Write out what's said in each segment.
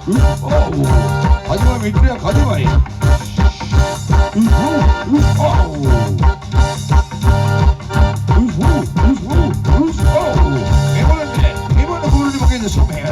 가지마 민트야 가지마. 이번에 부르지 먹겠네 소매.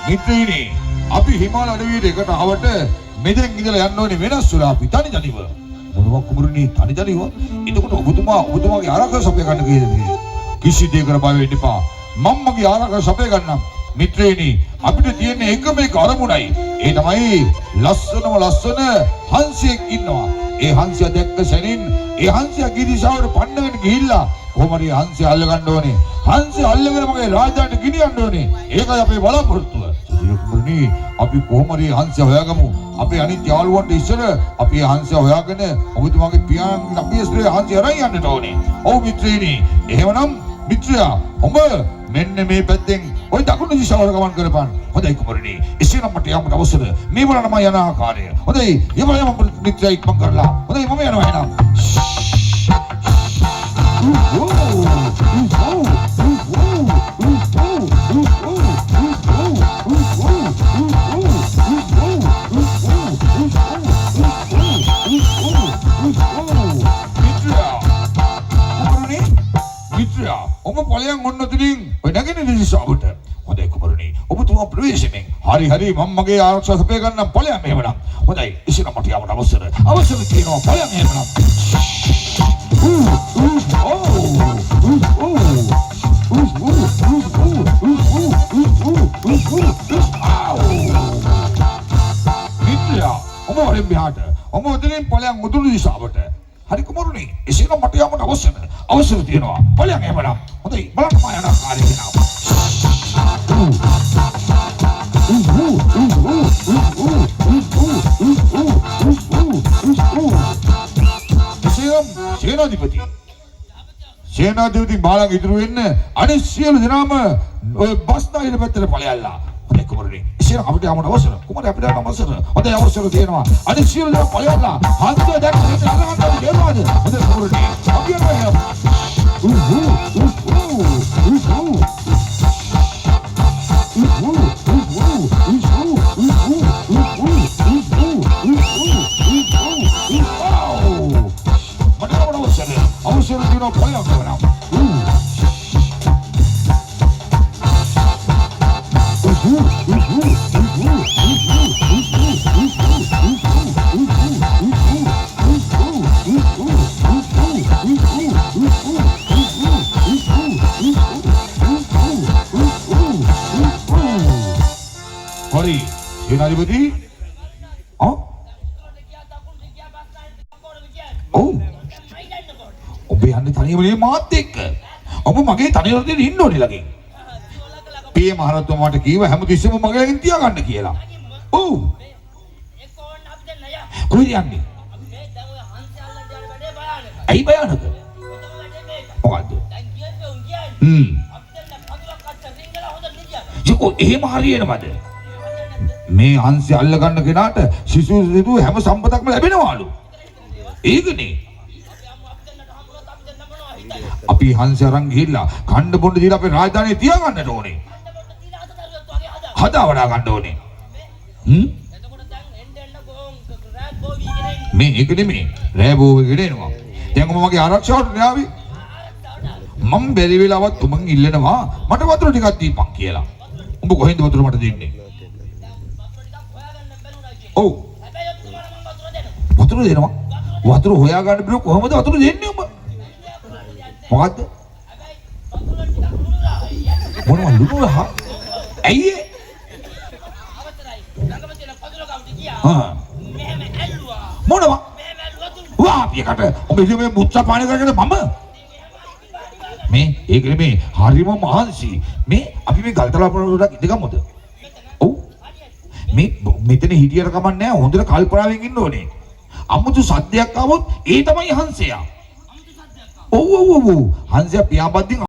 මිත්‍රයිනි අපි හිමාල අඩවියට එකට ආවට මෙතෙන් ඉඳලා යන්න ඕනේ වෙනස් වෙලා අපි තනි තනිව මොනවා කුමරුනි තනි තනිව එතකොට ඔබතුමාගේ ආරක්ෂා සපය ගන්න කීයද කිසි දෙයකට බය වෙන්න එපා මම මගේ ආරක්ෂා සපය ගන්නම් මිත්‍රයිනි අපිට තියෙන එකම එක අරමුණයි ඒ තමයි ලස්සන හංසයෙක් ඉන්නවා ඒ හංසයා දැක්ක සැනින් ඒ හංසයා ගිරිසාවට පන්නගෙන ගිහිල්ලා කොහොම හරි හංසයා අල්ල ගන්න ඕනේ හංසයා අල්ලගෙන මගේ රාජාට ගෙනියන්න ඕනේ ඒකයි අපේ බලාපොරොත්තුව කුමරුනි අපි කොහොම හරි හංසයා හොයාගමු අපේ අනිත් යාළුවන්ට ඉස්සර අපි හංසයා හොයාගෙන ඔබතුමාගේ පියාණන් අපි ඉස්සර හංසයා අරන් යන්නට ඕනේ ඔව් මිත්‍රයිනි එහෙමනම් මිත්‍රයා ඔබ මෙන්න මේ පැත්තෙන් ඔය දකුණු දිශාවට ගමන් කරපන් හොඳයි කුමරුනි එසේනම් මට යන්න අවශ්‍යද මේ බලන්න මම යන ආකාරය හොඳයි යම මිත්‍රයා ඉක්මන් කරලා හොඳයි මම යනවා එහෙනම් ඔබ ඵලයන් ඔන්න තුලින් ඔය නැගෙන දිශාවට හොඳයි කුමරුනි ඔබතුමා ප්‍රවේශයෙන් හරි මම මගේ ආරක්ෂා සපය ගන්නම් ඵලයන් එහෙමනම් හොඳයි ඉතින් මට යවන්න අවශ්‍ය තියෙනවා ඵලයන් එහෙමනම් මිත්‍රයා ඔබ වරෙන් මෙහාට ඔබ උදලින් ඵලයන් උතුරු දිශාවට හරි කුමරුනි එසේනම් මට යවන්න අවශ්‍ය තියෙනවා ඵලයන් එහෙමනම් හොඳයි බලන්න මම යන කාර්යය කියනවා සේනාධිපති බාලන් ඉදිරි වෙන්න අනිත් සියලු දෙනාම ඔය බස්නාහිර පැත්තට ඵලයල්ලා හොඳයි කුමරුනි එසේනම් අපිට යන්න අවශ්‍ය කුමරුනි අපිට යන්න අවශ්‍ය හොඳයි අවශ්‍ය තියෙනවා අනිත් සියලු දෙනා ඵලයල්ලා හන්දිය දැක්ක අරගන්න දෙනවාද හොඳයි කුමරුනි අපි යනවා सेनाधिपति ඔබේ යන්නේ තනියම මාත් එක්ක ඔබ මගේ තනියම ඉන්න ඕනේ ළඟින් පේ මහරජතුමා මට කීවා හැමතිස්සෙම මගේ ළඟින් තියාගන්න කියලා ඔව් කොහෙද යන්නේ ඇයි බයනක මොකද්ද යකෝ එහෙම හරියනවද මේ හංසය අල්ල ගන්න කෙනාට සිසු හැම සම්පතක්ම ලැබෙනවලු ඒකනේ අපි හංසය අරන් ගිහිල්ලා කණ්ඩ බොණ්ඩ දීලා අපේ රාජධානිය තියාගන්නට ඕනේ හදා වඩා ගන්න ඕනේ එතකොට දැන් එන්න මේ ඒක නෙමෙයි රෑ බෝවෙකට එනවා දැන් ඔබ මගේ ආරක්ෂාවට න්යාවි මම බැරි වෙලාවත් තුමන් ඉල්ලනවා මට වතුර ටිකක් දීපන් කියලා උඹ කොහෙන්ද වතුර මට දෙන්නේ ඔව් වතුර දෙනවා වතුර හොයා ගන්න බෑ කොහමද වතුර දෙන්නේ උඹ මොකද්ද මොනවා ලුණුරහ ඇයි මොනවා වා පියකට ඔබ මේ මුත්‍රා පාන කරගෙන මම මේ ඒක නෙමේ හරිම මහන්සි මේ අපි මේ ගල්තලාපනට ඉඳගමුද ඔව් මේ මෙතන හිටියට කමක් නැහැ. හොඳට කල්පනාවෙන් ඉන්න ඕනේ. අමුතු සද්දයක් ආවොත් ඒ තමයි හංසයා. ඔව් හංසයා පියාඹද්දී